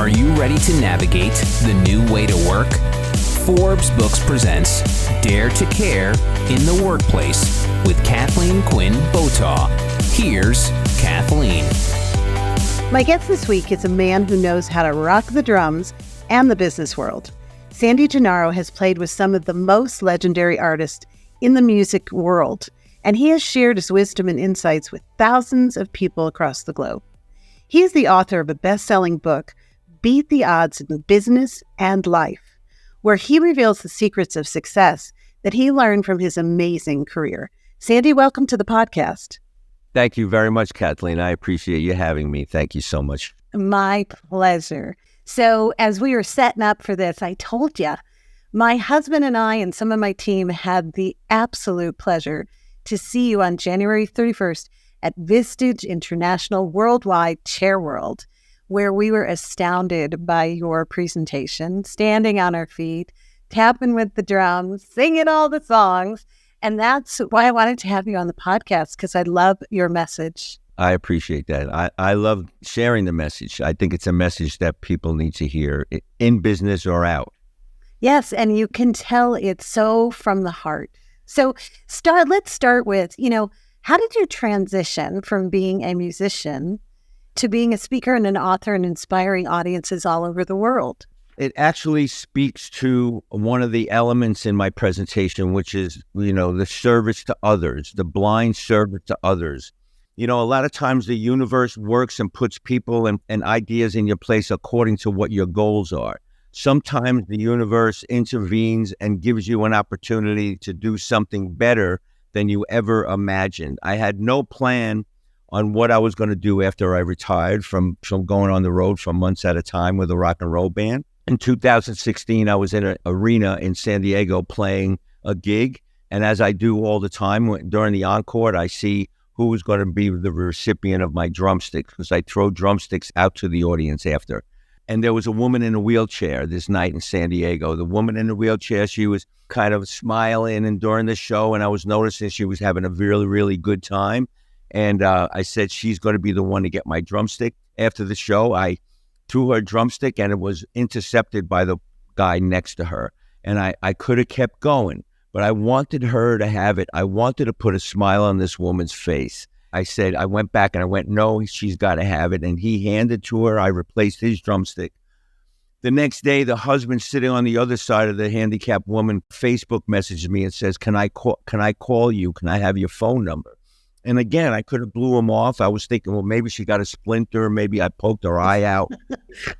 Are you ready to navigate the new way to work? Forbes Books presents Dare to Care in the Workplace with Kathleen Quinn Botaw. Here's Kathleen. My guest this week is a man who knows how to rock the drums and the business world. Sandy Gennaro has played with some of the most legendary artists in the music world, and he has shared his wisdom and insights with thousands of people across the globe. He is the author of a best-selling book, Beat the Odds in Business and Life, where he reveals the secrets of success that he learned from his amazing career. Sandy, welcome to the podcast. Thank you very much, Kathleen. I appreciate you having me. Thank you so much. My pleasure. So as we were setting up for this, I told you, my husband and I and some of my team had the absolute pleasure to see you on January 31st at Vistage International Worldwide Chair World, where we were astounded by your presentation, standing on our feet, tapping with the drums, singing all the songs. And that's why I wanted to have you on the podcast, because I love your message. I appreciate that. I love sharing the message. I think it's a message that people need to hear in business or out. Yes, and you can tell it's so from the heart. So let's start with, how did you transition from being a musician to being a speaker and an author and inspiring audiences all over the world? It actually speaks to one of the elements in my presentation, which is, the service to others, the blind service to others. A lot of times the universe works and puts people and ideas in your place according to what your goals are. Sometimes the universe intervenes and gives you an opportunity to do something better than you ever imagined. I had no plan on what I was going to do after I retired from going on the road for months at a time with a rock and roll band. In 2016, I was in an arena in San Diego playing a gig. And as I do all the time during the encore, I see who was going to be the recipient of my drumsticks, because I throw drumsticks out to the audience after. And there was a woman in a wheelchair this night in San Diego. The woman in the wheelchair, she was kind of smiling and during the show, and I was noticing she was having a really, really good time. And I said, she's going to be the one to get my drumstick. After the show, I threw her drumstick, and it was intercepted by the guy next to her. And I could have kept going, but I wanted her to have it. I wanted to put a smile on this woman's face. I went back and I went, no, she's got to have it. And he handed to her. I replaced his drumstick. The next day, the husband sitting on the other side of the handicapped woman Facebook messages me and says, can I call you? Can I have your phone number? And again, I could have blew him off. I was thinking, well, maybe she got a splinter. Maybe I poked her eye out.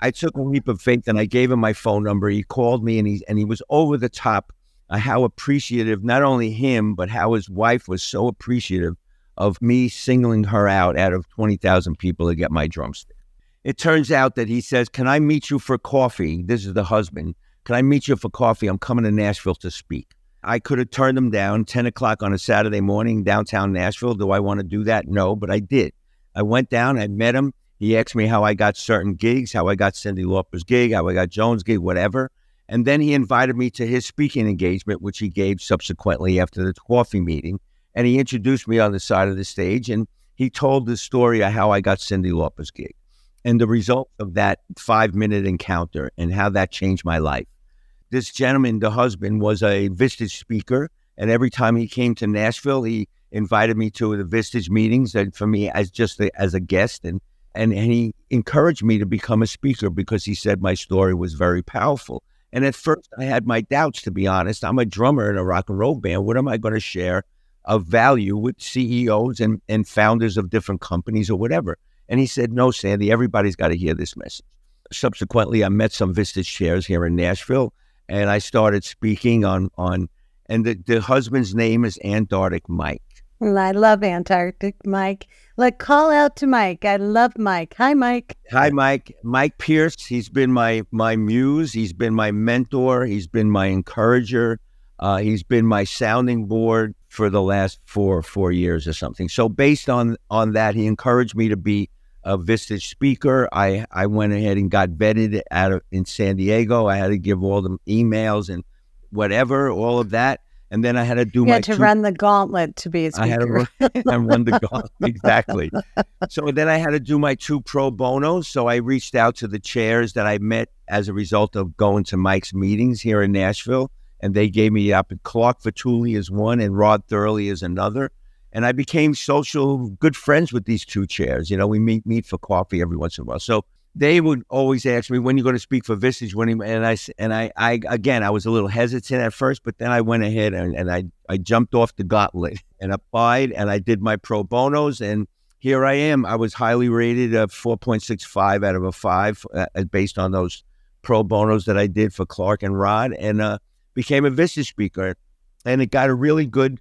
I took a leap of faith and I gave him my phone number. He called me and he was over the top. How appreciative, not only him, but how his wife was so appreciative of me singling her out of 20,000 people to get my drumstick. It turns out that he says, can I meet you for coffee? This is the husband. Can I meet you for coffee? I'm coming to Nashville to speak. I could have turned him down 10 o'clock on a Saturday morning, downtown Nashville. Do I want to do that? No, but I did. I went down, I met him. He asked me how I got certain gigs, how I got Cyndi Lauper's gig, how I got Joan's gig, whatever. And then he invited me to his speaking engagement, which he gave subsequently after the coffee meeting. And he introduced me on the side of the stage, and he told the story of how I got Cyndi Lauper's gig and the result of that 5-minute encounter and how that changed my life. This gentleman, the husband, was a Vistage speaker, and every time he came to Nashville, he invited me to the Vistage meetings, and for me as a guest, and he encouraged me to become a speaker because he said my story was very powerful. And at first, I had my doubts, to be honest. I'm a drummer in a rock and roll band. What am I going to share of value with CEOs and founders of different companies or whatever? And he said, no, Sandy, everybody's got to hear this message. Subsequently, I met some Vistage chairs here in Nashville, and I started speaking and the husband's name is Antarctic Mike. Well, I love Antarctic Mike. Call out to Mike. I love Mike. Hi, Mike. Hi, Mike. Mike Pierce. He's been my muse. He's been my mentor. He's been my encourager. He's been my sounding board for the last four years or something. So based on that, he encouraged me to be a Vistage speaker. I went ahead and got vetted in San Diego. I had to give all the emails and whatever, all of that. And then I had to do You had to run the gauntlet to be a speaker. I had to run the gauntlet, exactly. So then I had to do my 2 pro bonos. So I reached out to the chairs that I met as a result of going to Mike's meetings here in Nashville. And they gave me up. Clark Fatuli is one and Rod Thurley is another. And I became social good friends with these 2 chairs. You know, we meet for coffee every once in a while. So they would always ask me, when you going to speak for Vistage? And I again, I was a little hesitant at first, but then I went ahead and I jumped off the gauntlet and applied, and I did my pro bonos, and here I am. I was highly rated, 4.65 out of a 5, based on those pro bonos that I did for Clark and Rod, and became a Vistage speaker, and it got a really good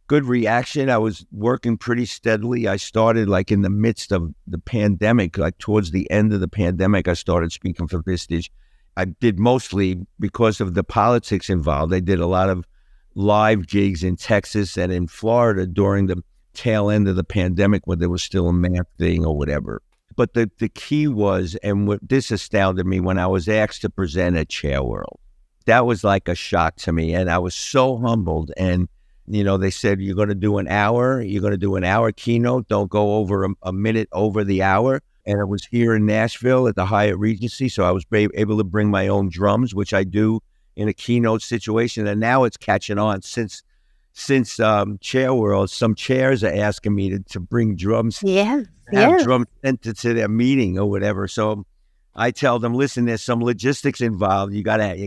reaction. I was working pretty steadily. I started like in the midst of the pandemic, like towards the end of the pandemic, I started speaking for Vistage. I did mostly because of the politics involved. I did a lot of live gigs in Texas and in Florida during the tail end of the pandemic when there was still a mask thing or whatever. But the key was, and what this astounded me, when I was asked to present at Chair World. That was like a shock to me. And I was so humbled. And you know, they said, you're going to do an hour keynote. Don't go over a minute over the hour. And it was here in Nashville at the Hyatt Regency. So I was able to bring my own drums, which I do in a keynote situation. And now it's catching on since Chair World. Some chairs are asking me to bring drums. Yeah. Have drums sent to their meeting or whatever. So I tell them, listen, there's some logistics involved. You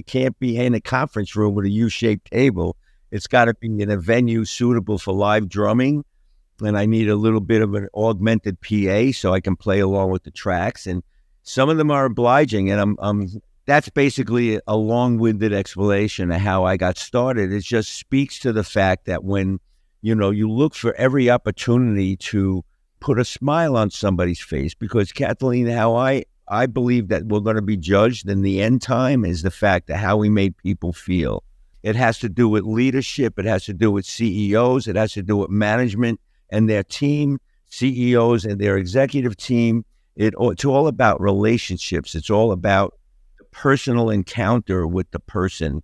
can't be in a conference room with a U-shaped table. It's got to be in a venue suitable for live drumming, and I need a little bit of an augmented PA so I can play along with the tracks. And some of them are obliging, and that's basically a long-winded explanation of how I got started. It just speaks to the fact that when you look for every opportunity to put a smile on somebody's face, because Kathleen, how I believe that we're going to be judged in the end time is the fact of how we made people feel. It has to do with leadership. It has to do with CEOs. It has to do with management and their team, CEOs and their executive team. It's all about relationships. It's all about the personal encounter with the person.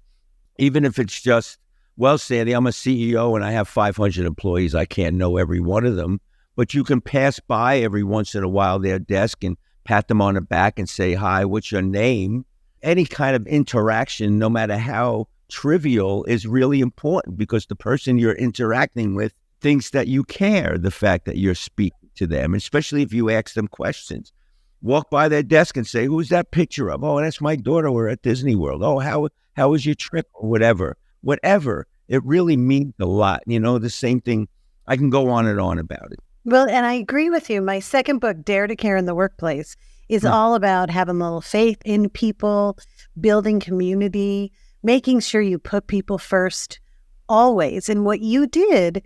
Even if it's just, well, Sandy, I'm a CEO and I have 500 employees. I can't know every one of them, but you can pass by every once in a while their desk and pat them on the back and say, hi, what's your name? Any kind of interaction, no matter how trivial, is really important because the person you're interacting with thinks that you care, the fact that you're speaking to them, especially if you ask them questions. Walk by their desk and say, who's that picture of? Oh, that's my daughter. We're at Disney World. Oh, how was your trip? Or whatever. It really means a lot. The same thing. I can go on and on about it. Well, and I agree with you. My second book, Dare to Care in the Workplace, is all about having a little faith in people, building community, making sure you put people first always. And what you did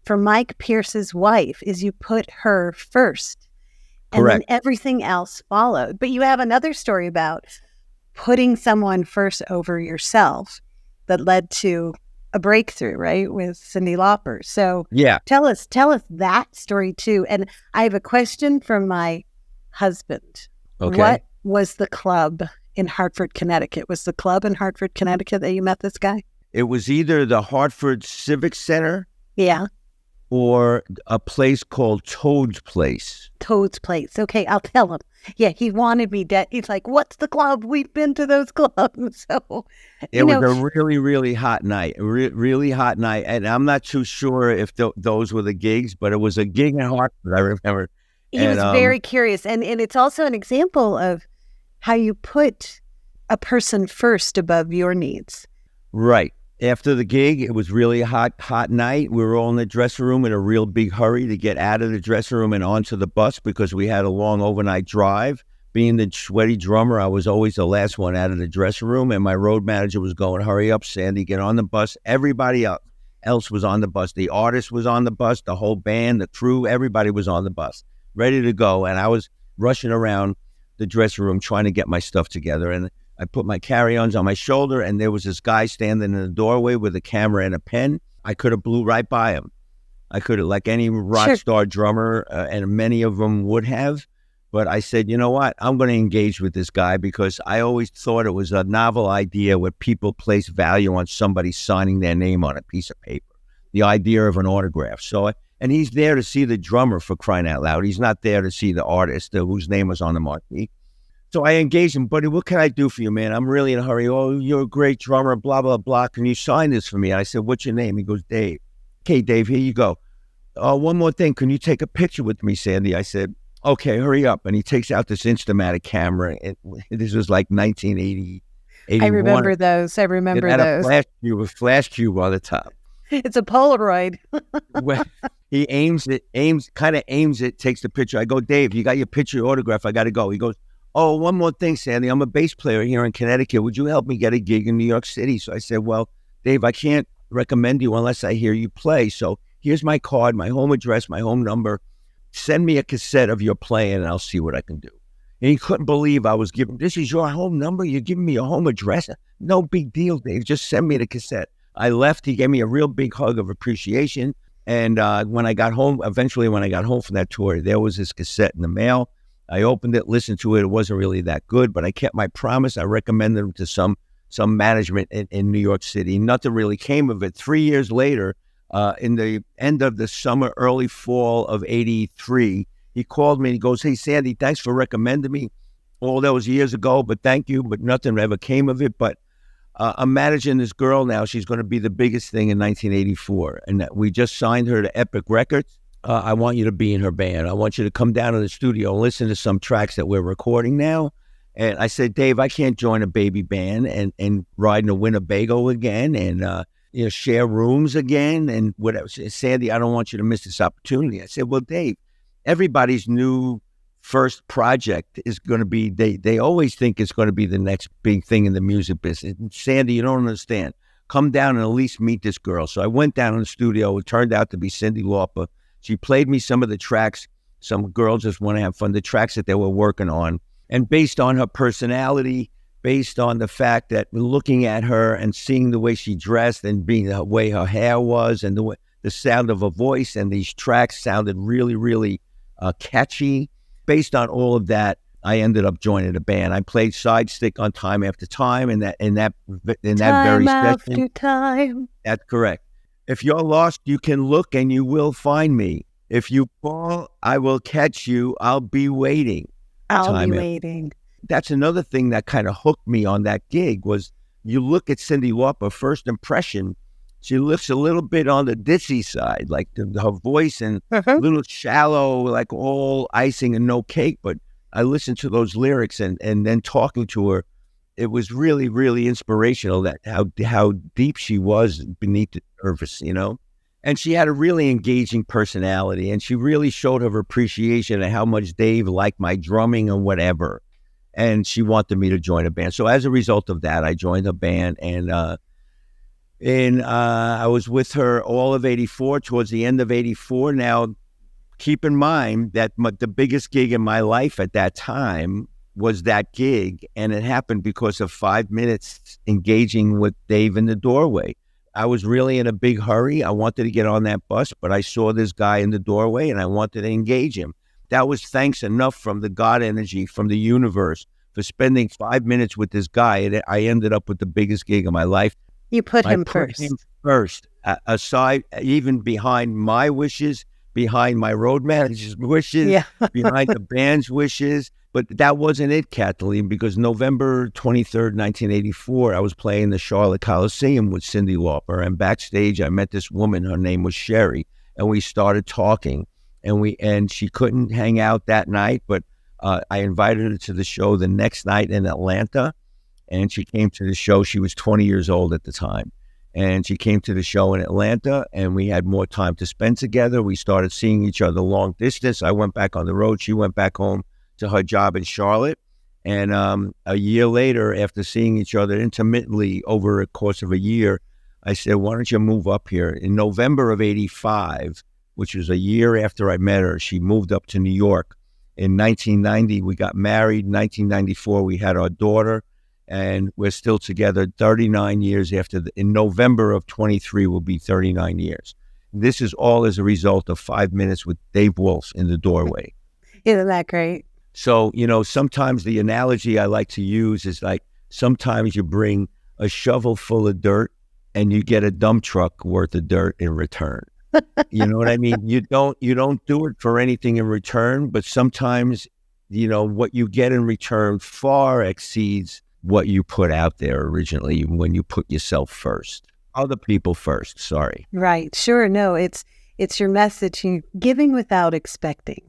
for Mike Pierce's wife is you put her first. And Correct. Then everything else followed. But you have another story about putting someone first over yourself that led to a breakthrough, right, with Cyndi Lauper. So yeah, tell us that story too. And I have a question from my husband. Okay. What was the club in Hartford, Connecticut? Was the club in Hartford, Connecticut that you met this guy? It was either the Hartford Civic Center, Yeah. or a place called Toad's Place. Toad's Place. Okay, I'll tell him. Yeah, he wanted me dead. He's like, what's the club? We've been to those clubs. So it was a really, really hot night. Really hot night. And I'm not too sure if those were the gigs, but it was a gig in Hartford, I remember. He was very curious. And it's also an example of how you put a person first above your needs. Right. After the gig, it was really hot night. We were all in the dressing room in a real big hurry to get out of the dressing room and onto the bus because we had a long overnight drive. Being the sweaty drummer, I was always the last one out of the dressing room, and my road manager was going, hurry up, Sandy, get on the bus. Everybody else was on the bus. The artist was on the bus, the whole band, the crew, everybody was on the bus, ready to go. And I was rushing around the dressing room trying to get my stuff together. And I put my carry-ons on my shoulder, and there was this guy standing in the doorway with a camera and a pen. I could have blew right by him. I could have, like any rock star drummer, and many of them would have. But I said, you know what? I'm going to engage with this guy because I always thought it was a novel idea where people place value on somebody signing their name on a piece of paper, the idea of an autograph. And he's there to see the drummer, for crying out loud. He's not there to see the artist whose name was on the marquee. So I engaged him, buddy, what can I do for you, man? I'm really in a hurry. Oh, you're a great drummer, blah, blah, blah. Can you sign this for me? And I said, what's your name? He goes, Dave. Okay, Dave, here you go. One more thing. Can you take a picture with me, Sandy? I said, okay, hurry up. And he takes out this Instamatic camera. This was like 1980, 81. I remember those. It had a flash cube on the top. It's a Polaroid. Well, he aims it, takes the picture. I go, Dave, you got your picture, your autograph. I got to go. He goes, oh, one more thing, Sandy. I'm a bass player here in Connecticut. Would you help me get a gig in New York City? So I said, well, Dave, I can't recommend you unless I hear you play. So here's my card, my home address, my home number. Send me a cassette of your playing and I'll see what I can do. And he couldn't believe I was giving, this is your home number? You're giving me your home address? No big deal, Dave. Just send me the cassette. I left. He gave me a real big hug of appreciation. And when I got home from that tour, there was this cassette in the mail. I opened it, listened to it. It wasn't really that good, but I kept my promise. I recommended him to some management in New York City. Nothing really came of it. 3 years later, in the end of the summer, early fall of 83, he called me and he goes, hey, Sandy, thanks for recommending me. All that was years ago, but thank you. But nothing ever came of it. But I'm managing this girl now. She's going to be the biggest thing in 1984. And we just signed her to Epic Records. I want you to be in her band. I want you to come down to the studio and listen to some tracks that we're recording now. And I said, Dave, I can't join a baby band and ride in a Winnebago again and share rooms again and whatever. Sandy, I don't want you to miss this opportunity. I said, well, Dave, everybody's new first project is going to be, they always think it's going to be the next big thing in the music business. And Sandy, you don't understand. Come down and at least meet this girl. So I went down in the studio. It turned out to be Cyndi Lauper. She played me some of the tracks. Some girls just want to have fun, the tracks that they were working on. And based on her personality, based on the fact that looking at her and seeing the way she dressed and being the way her hair was and the sound of her voice, and these tracks sounded really, really catchy. Based on all of that, I ended up joining the band. I played side stick on Time After Time in that very session. Time. That's correct. If you're lost, you can look and you will find me. If you fall, I will catch you. I'll be waiting. Waiting. That's another thing that kind of hooked me on that gig was you look at Cyndi Lauper, first impression, she looks a little bit on the ditzy side, like her voice and a little shallow, like all icing and no cake. But I listened to those lyrics and then talking to her, it was really, really inspirational that how deep she was beneath the surface, And she had a really engaging personality, and she really showed her appreciation of how much Dave liked my drumming and whatever. And she wanted me to join a band. So as a result of that, I joined a band, and I was with her all of 84, towards the end of 84. Now, keep in mind that the biggest gig in my life at that time was that gig, and it happened because of 5 minutes engaging with Dave in the doorway. I was really in a big hurry. I wanted to get on that bus, but I saw this guy in the doorway, and I wanted to engage him. That was thanks enough from the God energy, from the universe, for spending 5 minutes with this guy. And I ended up with the biggest gig of my life. You put him first. Him first, aside, even behind my wishes, behind my road manager's wishes, behind the band's wishes. But that wasn't it, Kathleen, because November 23rd, 1984, I was playing the Charlotte Coliseum with Cyndi Lauper. And backstage, I met this woman. Her name was Sherry. And we started talking. And she couldn't hang out that night, but I invited her to the show the next night in Atlanta. And she came to the show. She was 20 years old at the time. And she came to the show in Atlanta, and we had more time to spend together. We started seeing each other long distance. I went back on the road. She went back home to her job in Charlotte. And a year later, after seeing each other intermittently over a course of a year, I said, why don't you move up here? In November of 85, which was a year after I met her, she moved up to New York. In 1990, we got married. In 1994, we had our daughter. And we're still together 39 years after. In November of 23 will be 39 years. This is all as a result of 5 minutes with Dave Wolf in the doorway. Isn't that great? So, sometimes the analogy I like to use is like, sometimes you bring a shovel full of dirt and you get a dump truck worth of dirt in return. You know what I mean? You don't do it for anything in return, but sometimes, what you get in return far exceeds what you put out there originally when you put yourself first. Other people first, sorry. Right. Sure. No, it's your message. Giving without expecting,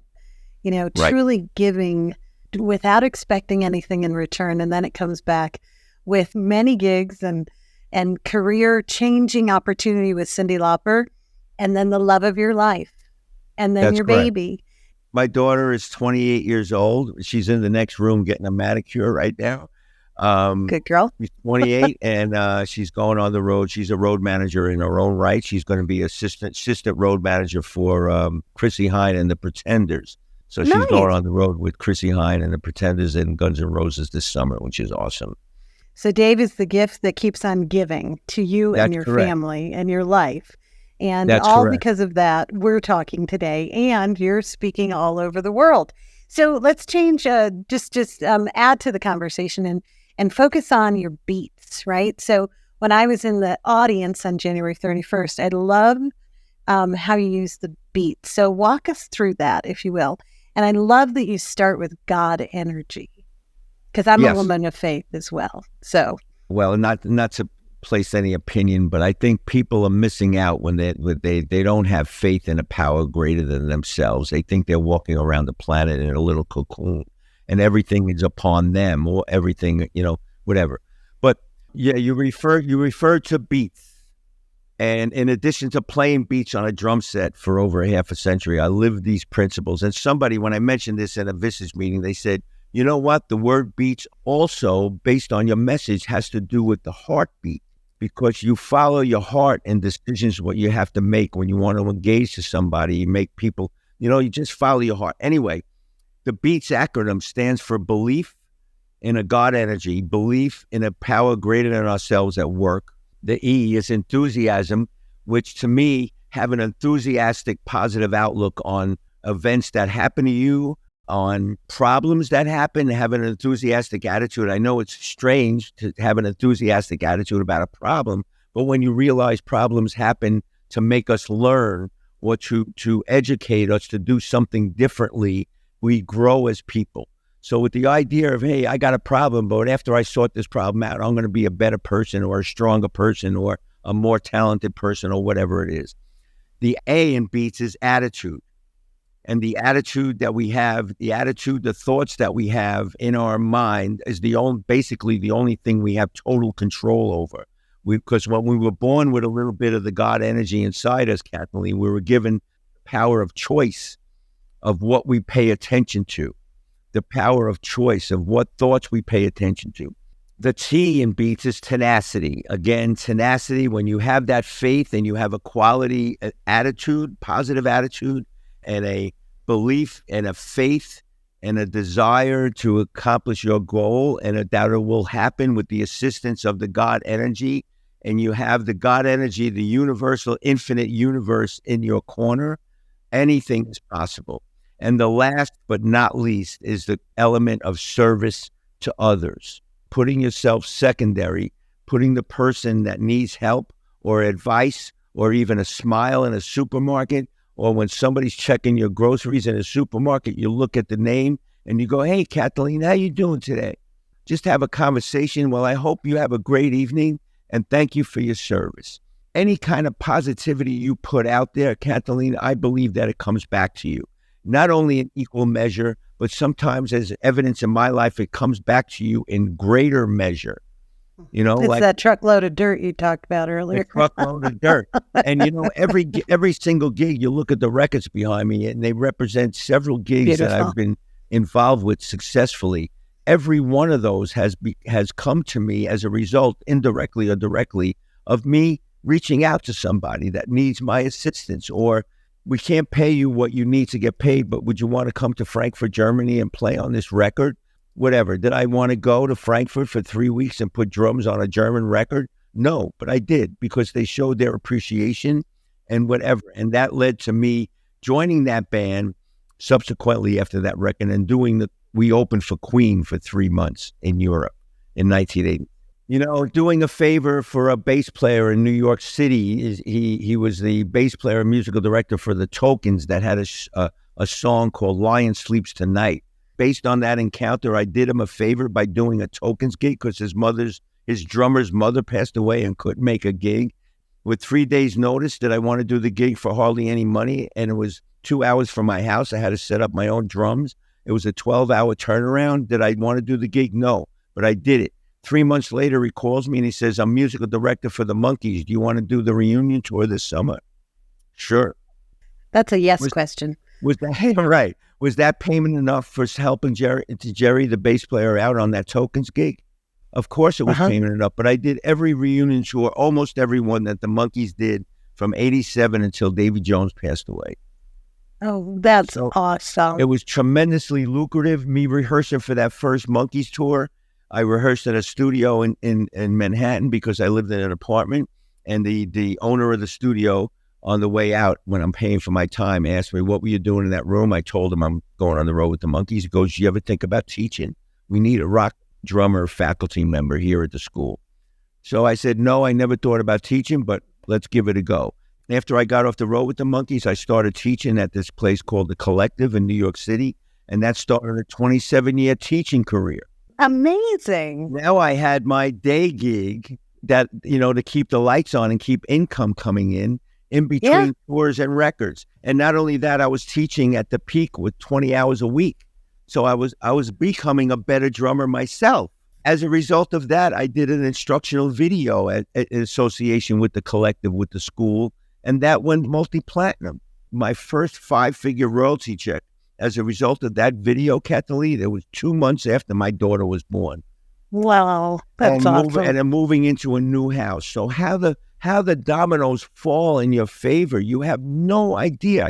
Right. truly giving without expecting anything in return. And then it comes back with many gigs and career changing opportunity with Cyndi Lauper, and then the love of your life, and then That's your correct. baby. My daughter is 28 years old. She's in the next room getting a manicure right now. Good girl. She's 28 and she's going on the road. She's a road manager in her own right. She's going to be assistant road manager for Chrissy Hine and the Pretenders. So she's Nice. going on the road with Chrissy Hine and the Pretenders and Guns N' Roses this summer, which is awesome. So Dave is the gift that keeps on giving to you and That's your correct. family and your life. And That's all correct. because of that, we're talking today, and you're speaking all over the world. So let's change, just add to the conversation and focus on your beats, right? So when I was in the audience on January 31st, I love how you use the beats. So walk us through that, if you will. And I love that you start with God energy, because I'm Yes. a woman of faith as well. So, Well, not to place any opinion, but I think people are missing out when they don't have faith in a power greater than themselves. They think they're walking around the planet in a little cocoon and everything is upon them, or everything, whatever. But yeah, you refer to beats. And in addition to playing beats on a drum set for over half a century, I lived these principles. And somebody, when I mentioned this at a Vistage meeting, they said, you know what? The word beats also, based on your message, has to do with the heartbeat, because you follow your heart in decisions, what you have to make when you want to engage to somebody. You make people, you just follow your heart. Anyway, the BEATS acronym stands for belief in a God energy, belief in a power greater than ourselves at work. The E is enthusiasm, which to me, have an enthusiastic, positive outlook on events that happen to you, on problems that happen, have an enthusiastic attitude. I know it's strange to have an enthusiastic attitude about a problem, but when you realize problems happen to make us learn, or to educate us to do something differently, we grow as people. So with the idea of, hey, I got a problem, but after I sort this problem out, I'm going to be a better person or a stronger person or a more talented person or whatever it is. The A in BEATS is attitude. And the attitude that we have, the thoughts that we have in our mind is basically the only thing we have total control over. Because when we were born with a little bit of the God energy inside us, Kathleen, we were given the power of choice of what we pay attention to, the power of choice of what thoughts we pay attention to. The T in BEATS is tenacity. Again, tenacity, when you have that faith and you have a quality attitude, positive attitude, and a belief and a faith and a desire to accomplish your goal, and that it will happen with the assistance of the God energy, and you have the God energy, the universal, infinite universe in your corner, anything is possible. And the last but not least is the element of service to others, putting yourself secondary, putting the person that needs help or advice or even a smile in a supermarket, or when somebody's checking your groceries in a supermarket, you look at the name and you go, hey, Kathleen, how you doing today? Just have a conversation. Well, I hope you have a great evening and thank you for your service. Any kind of positivity you put out there, Kathleen, I believe that it comes back to you. Not only in equal measure, but sometimes, as evidence in my life, it comes back to you in greater measure. It's like that truckload of dirt you talked about earlier. A truckload of dirt. And, every single gig, you look at the records behind me, and they represent several gigs Beautiful. that I've been involved with successfully. Every one of those has come to me as a result, indirectly or directly, of me reaching out to somebody that needs my assistance, or we can't pay you what you need to get paid, but would you want to come to Frankfurt, Germany and play on this record? Whatever. Did I want to go to Frankfurt for 3 weeks and put drums on a German record? No, but I did, because they showed their appreciation and whatever. And that led to me joining that band subsequently after that record and doing we opened for Queen for 3 months in Europe in 1980. You know, doing a favor for a bass player in New York City. He was the bass player and musical director for the Tokens that had a song called Lion Sleeps Tonight. Based on that encounter, I did him a favor by doing a Tokens gig because his drummer's mother passed away and couldn't make a gig. With 3 days notice, did I want to do the gig for hardly any money? And it was 2 hours from my house. I had to set up my own drums. It was a 12-hour turnaround. Did I want to do the gig? No, but I did it. 3 months later, he calls me and he says, I'm musical director for the Monkees. Do you want to do the reunion tour this summer? Sure. That's a yes question. Was that right? Was that payment enough for helping Jerry, the bass player, out on that Tokens gig? Of course it was payment enough, but I did every reunion tour, almost every one that the Monkees did from 87 until Davy Jones passed away. Oh, that's awesome. It was tremendously lucrative. Me rehearsing for that first Monkees tour. I rehearsed at a studio in Manhattan because I lived in an apartment, and the owner of the studio on the way out, when I'm paying for my time, asked me, what were you doing in that room? I told him I'm going on the road with the Monkees. He goes, you ever think about teaching? We need a rock drummer faculty member here at the school. So I said, no, I never thought about teaching, but let's give it a go. After I got off the road with the Monkees, I started teaching at this place called The Collective in New York City, and that started a 27-year teaching career. Amazing. Now I had my day gig that, you know, to keep the lights on and keep income coming in between tours and records. And not only that, I was teaching at the peak with 20 hours a week. So I was becoming a better drummer myself. As a result of that, I did an instructional video in association with the Collective, with the school, and that went multi-platinum. My first 5-figure royalty check as a result of that video, Kathleen, it was 2 months after my daughter was born. Wow, that's awesome. And I'm moving into a new house. So how the dominoes fall in your favor, you have no idea.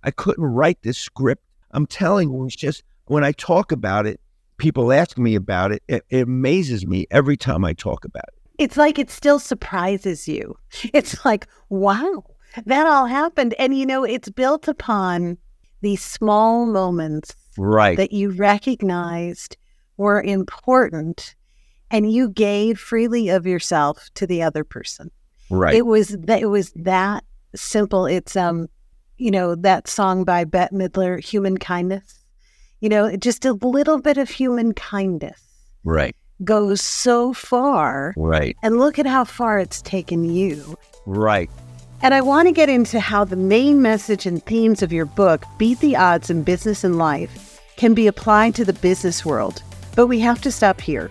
I couldn't write this script. I'm telling you, it's just, when I talk about it, people ask me about it. It amazes me every time I talk about it. It's like it still surprises you. It's like, wow, that all happened. And, you know, it's built upon these small moments that you recognized were important, and you gave freely of yourself to the other person. Right. It was that simple. It's, you know, that song by Bette Midler, Human Kindness. You know, just a little bit of human kindness goes so far. Right. And look at how far it's taken you. Right. And I want to get into how the main message and themes of your book, Beat the Odds in Business and Life, can be applied to the business world. But we have to stop here.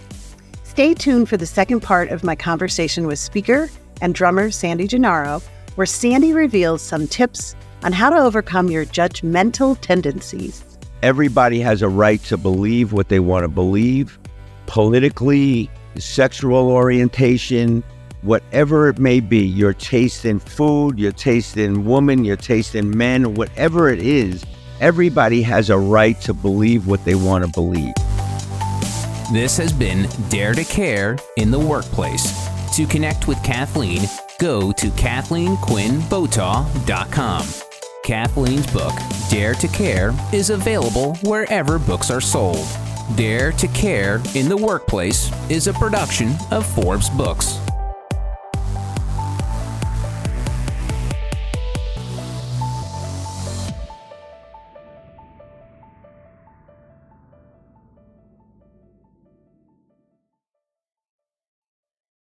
Stay tuned for the second part of my conversation with speaker and drummer Sandy Gennaro, where Sandy reveals some tips on how to overcome your judgmental tendencies. Everybody has a right to believe what they want to believe, politically, sexual orientation, whatever it may be, your taste in food, your taste in women, your taste in men, whatever it is, everybody has a right to believe what they want to believe. This has been Dare to Care in the Workplace. To connect with Kathleen, go to KathleenQuinnBotaw.com. Kathleen's book, Dare to Care, is available wherever books are sold. Dare to Care in the Workplace is a production of Forbes Books.